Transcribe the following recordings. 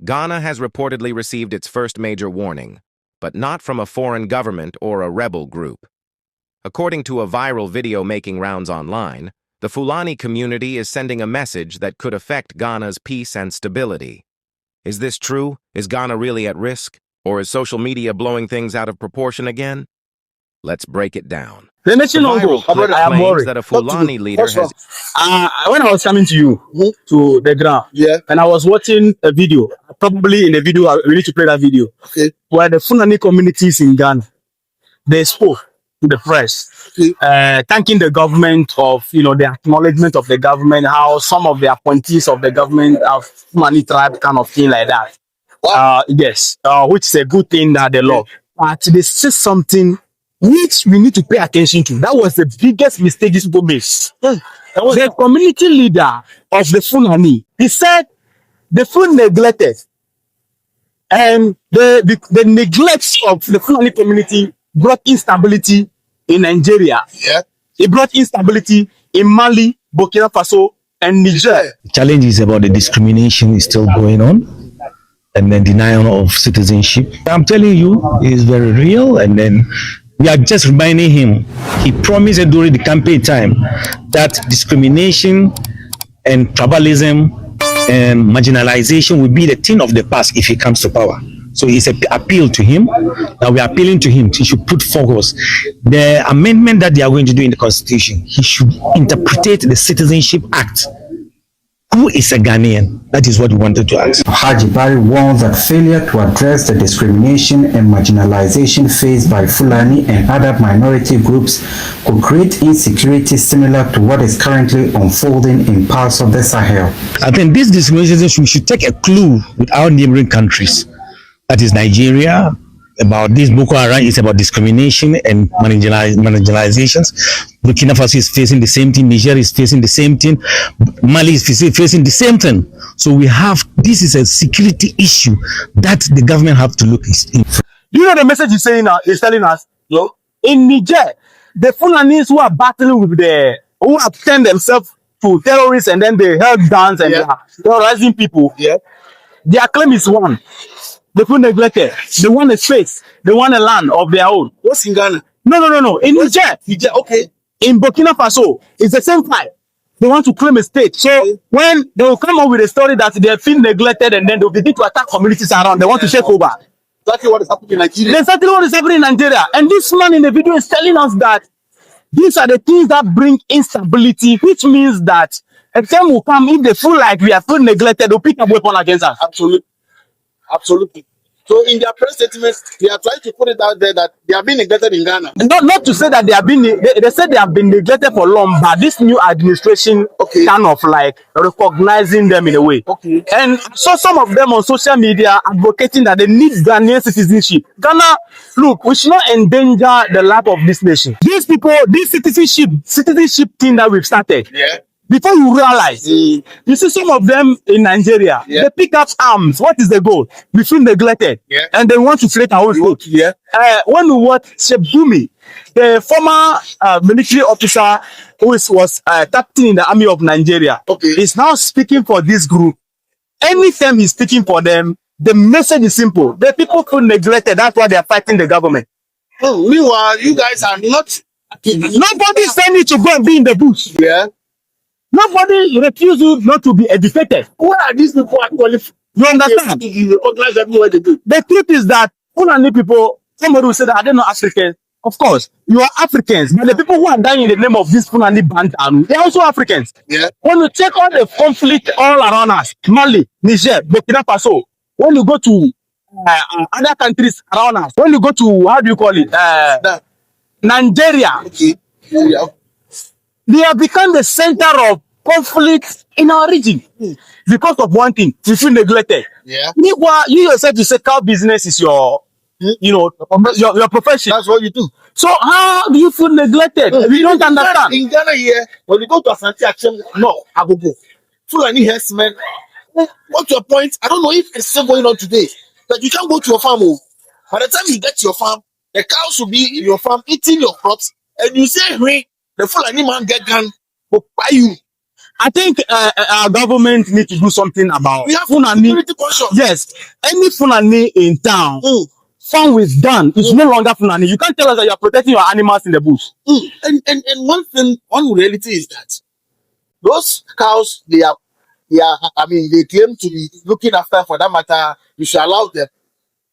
Ghana has reportedly received its first major warning, but not from a foreign government or a rebel group. According to a viral video making rounds online, the Fulani community is sending a message that could affect Ghana's peace and stability. Is this true? Is Ghana really at risk? Or is social media blowing things out of proportion again? Let's break it down. The viral clip claims that a Fulani leader has... when I was coming to you, to the ground, and I was watching a video, probably in the video, we need to play that video, where the Fulani communities in Ghana, they spoke to the press, thanking the government of, the acknowledgement of the government, how some of the appointees of the government have Fulani tribe kind of thing like that. Yes, which is a good thing that they love. But they say something which we need to pay attention to. That was the biggest mistake this people made. The community leader of the Fulani, he said the food neglected, and the neglect of the Fulani community brought instability in Nigeria. It brought instability in Mali, Burkina Faso, and Niger. The challenge is about the discrimination is still going on, and then denial of citizenship. I'm telling you, it is very real, and then we are just reminding him. He promised during the campaign time that discrimination and tribalism and marginalization will be the thing of the past if he comes to power. So it's an appeal to him. Now we are appealing to him. He should put focus. The amendment that they are going to do in the Constitution, he should interpret the Citizenship Act. Who is a Ghanaian? That is what we wanted to ask. Haji Bari warns that failure to address the discrimination and marginalization faced by Fulani and other minority groups could create insecurity similar to what is currently unfolding in parts of the Sahel. I think this discrimination, we should take a clue with our neighboring countries. That is Nigeria. About this Boko Haram is about discrimination and marginalizations. Burkina Faso is facing the same thing. Niger is facing the same thing. Mali is facing the same thing. So this is a security issue that the government have to look into. You know the message he's saying now is telling us, in Niger, the Fulanis who are battling with who have turned themselves to terrorists and then they held guns and they are terrorizing people. Their claim is one. They feel neglected. They want a space. They want a land of their own. What's in Ghana? No. In Niger. Okay. In Burkina Faso, it's the same fight. They want to claim a state. So when they will come up with a story that they feel neglected and then they'll begin to attack communities around, they want to take over. Exactly what is happening in Nigeria. That's exactly what is happening in Nigeria. And this man in the video is telling us that these are the things that bring instability, which means that a time will come if they feel like we are feel neglected, they'll pick up weapon against us. Absolutely. So in their press statements, they are trying to put it out there that they have been neglected in Ghana. Not to say that they have been, they said they have been neglected for long, but this new administration kind of like recognizing them in a way. And so some of them on social media advocating that they need Ghanaian citizenship. Ghana, look, we should not endanger the life of this nation. These people, this citizenship thing that we've started. Before you realize, you see some of them in Nigeria, they pick up arms. What is the goal? We feel neglected. And they want to create our own state. When we watch Shebumi, the former military officer who was captain in the army of Nigeria, is now speaking for this group. Anytime he's speaking for them, the message is simple. The people feel neglected. That's why they are fighting the government. Meanwhile, you guys are not... Nobody is saying you to go and be in the bush. Nobody refuses you not to be educated. Who are these people actually? You understand? You recognize everywhere they do. The truth is that Fulani people, somebody will say that I don't know Africans. Of course, you are Africans, but the people who are dying in the name of this Fulani band, they're also Africans. When you check all the conflict all around us, Mali, Niger, Burkina Faso, when you go to other countries around us, when you go to, how do you call it, Nigeria, they have become the center of conflict in our region because of one thing: we feel neglected. You yourself, you say cow business is your, your profession. That's what you do. So how do you feel neglected? We don't understand. In Ghana here, when you go to Asante Action, no, I go. Fulani herdsmen. What's your point? I don't know if it's still going on today. That you can't go to your farm. By the time you get to your farm, the cows will be in your farm eating your crops, and you say, hey, the Fulani man get gun, will buy you. I think our government need to do something about We have Fulani. security conscious. Yes, any Fulani in town, found with gun, is no longer Fulani. You can't tell us that you are protecting your animals in the bush. And one reality is that those cows, I mean, they claim to be looking after, for that matter, you should allow them,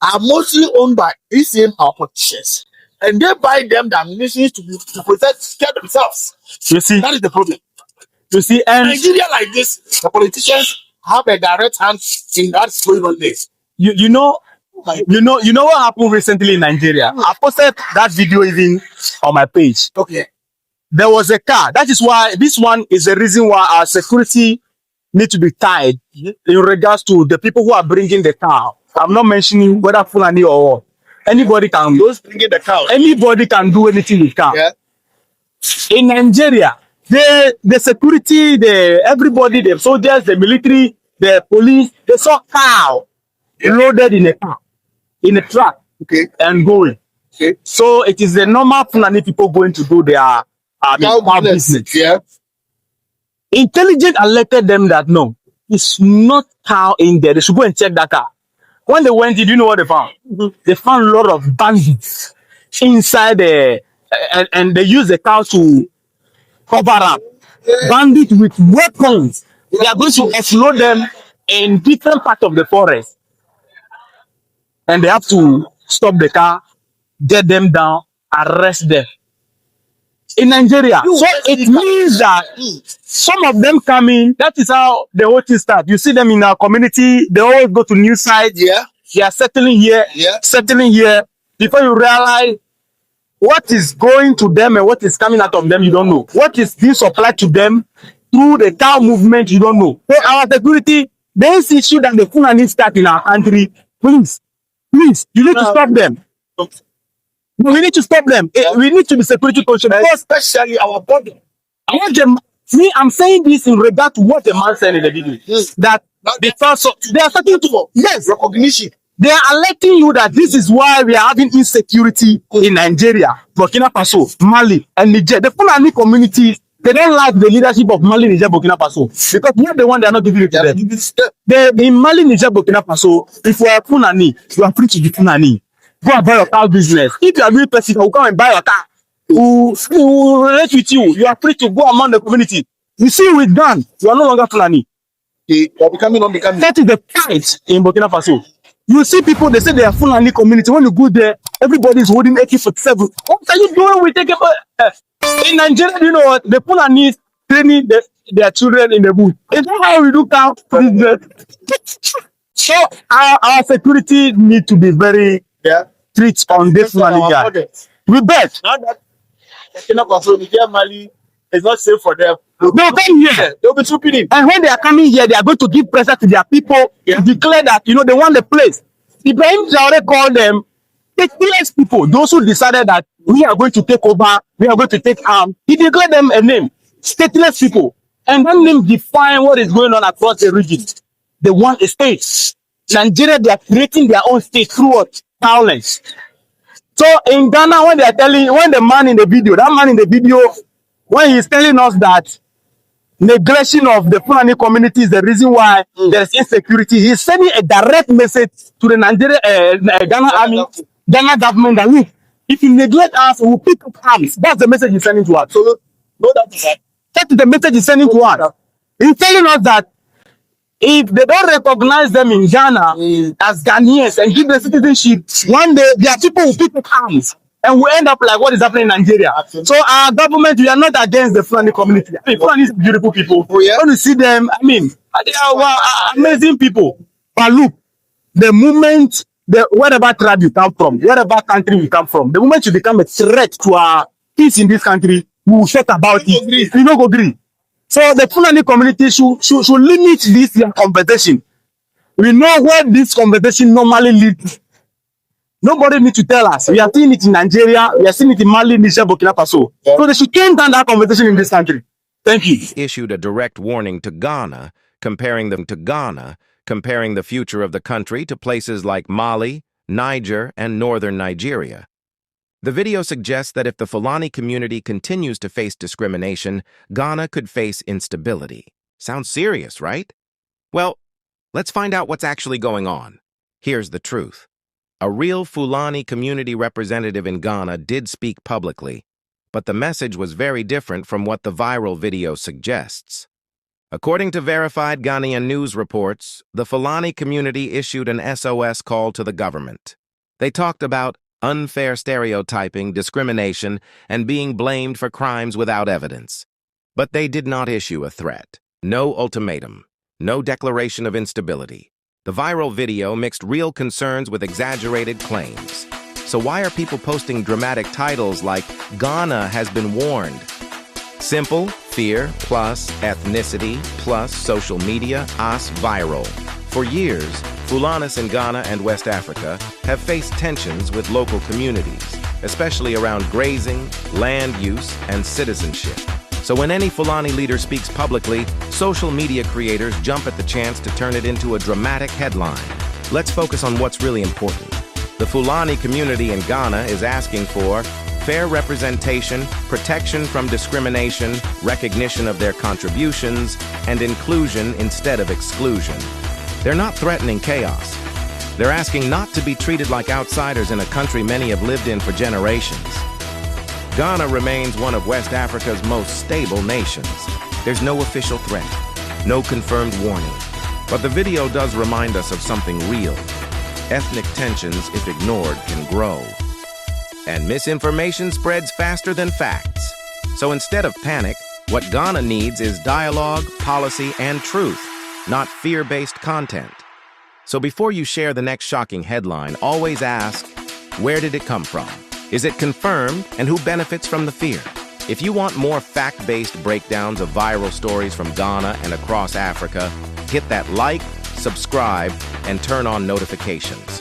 are mostly owned by these same our politicians. And they buy them the ammunition to protect, scare themselves. You see, That is the problem. you see, and Nigeria like this, the politicians have a direct hand in what's going on there. you know what happened recently in Nigeria. I posted that video even on my page. Okay. There was a car. That is why this one is the reason why our security need to be tied in regards to the people who are bringing the car. I'm not mentioning whether Fulani or what. Anybody can. Those bringing the cow. Anybody can do anything with car. Yeah. In Nigeria, the security, everybody, the soldiers, the military, the police, they saw cow loaded in a car, in a truck, Okay. and going. Okay. So it is the normal Fulani people going to do their cow business. Yeah. Intelligence alerted them that no, it's not cow in there. They should go and check that car. When they went in, you know what they found? They found a lot of bandits inside the, and they used the cow to cover up. Bandits with weapons. They are going to explode them in different parts of the forest. And they have to stop the car, get them down, arrest them. In Nigeria. So it means that some of them come in, that is how the whole thing starts. You see them in our community, they always go to new sites. Yeah. They are settling here, settling here. Before you realize what is going to them and what is coming out of them, you don't know. What is being supplied to them through the cow movement, you don't know. So our security, this issue that the Fulani start in our country, please, you need to stop them. We need to stop them. We need to be security conscious. Especially our body. I want them. See, I'm saying this in regard to what the man said in the video. That because they are starting to recognition. They are alerting you that this is why we are having insecurity in Nigeria, Burkina Faso, Mali, and Niger. The Fulani communities, they don't like the leadership of Mali, Niger, Burkina Faso because what they want, they are not giving it to them. In Mali, Niger, Burkina Faso, if you are Fulani, you are free to be Fulani. Go and buy your cow business. If you are real person, who come and buy your car, who relate with you, you are free to go among the community. You see, with gun, you are no longer Fulani. They are becoming unbecoming. That is the fight in Burkina Faso. You see people, they say they are Fulani community. When you go there, everybody is holding AK-47. What are you doing with AK-47? In Nigeria, you know what? The Fulani is training their children in the bush. Is that how we do cow business? So our security need to be very strict on this Fulani guy. We bet. Now that Burkina Faso, Niger, Mali is not safe for them. They'll come here. They'll be trooping in. And when they are coming here, they are going to give pressure to their people to declare that, they want the place. Ibrahim Traore called them stateless people, those who decided that we are going to take over, we are going to take arm. He declared them a name, stateless people. And that name define what is going on across the region. They want a state. Nigeria, they are creating their own state through what? Violence. So in Ghana, when the man in the video, when he's telling us that neglection of the Fulani community is the reason why there's insecurity, he's sending a direct message to the Ghana army, Ghana government that look, if you neglect us, we'll pick up arms. That's the message he's sending to us. So no, that is the message he's sending to us. He's telling us that if they don't recognize them in Ghana as Ghanaians and give them citizenship, one day their people will pick up arms and we end up like what is happening in Nigeria. So our government, we are not against the Fulani community. I mean, Fulani is beautiful people. When you see them, I mean, they are amazing people. But look, the moment, whatever tribe you come from, whatever country you come from, the moment you become a threat to our peace in this country, we will talk about it. We don't agree. So the Fulani community should limit this conversation. We know where this conversation normally leads. Nobody needs to tell us. We are seeing it in Nigeria, we are seeing it in Mali, Niger, Burkina Faso. So they should tone down that conversation in this country. Thank you. Issued a direct warning to Ghana, comparing the future of the country to places like Mali, Niger, and northern Nigeria. The video suggests that if the Fulani community continues to face discrimination, Ghana could face instability. Sounds serious, right? Well, let's find out what's actually going on. Here's the truth. A real Fulani community representative in Ghana did speak publicly, but the message was very different from what the viral video suggests. According to verified Ghanaian news reports, the Fulani community issued an SOS call to the government. They talked about unfair stereotyping, discrimination, and being blamed for crimes without evidence. But they did not issue a threat, no ultimatum, no declaration of instability. The viral video mixed real concerns with exaggerated claims. So why are people posting dramatic titles like "Ghana has been warned"? Simple, fear, plus ethnicity, plus social media, us viral. For years, Fulanis in Ghana and West Africa have faced tensions with local communities, especially around grazing, land use, and citizenship. So when any Fulani leader speaks publicly, social media creators jump at the chance to turn it into a dramatic headline. Let's focus on what's really important. The Fulani community in Ghana is asking for fair representation, protection from discrimination, recognition of their contributions, and inclusion instead of exclusion. They're not threatening chaos. They're asking not to be treated like outsiders in a country many have lived in for generations. Ghana remains one of West Africa's most stable nations. There's no official threat, no confirmed warning. But the video does remind us of something real. Ethnic tensions, if ignored, can grow. And misinformation spreads faster than facts. So instead of panic, what Ghana needs is dialogue, policy, and truth, not fear-based content. So before you share the next shocking headline, always ask, where did it come from? Is it confirmed, and who benefits from the fear? If you want more fact-based breakdowns of viral stories from Ghana and across Africa, hit that like, subscribe, and turn on notifications.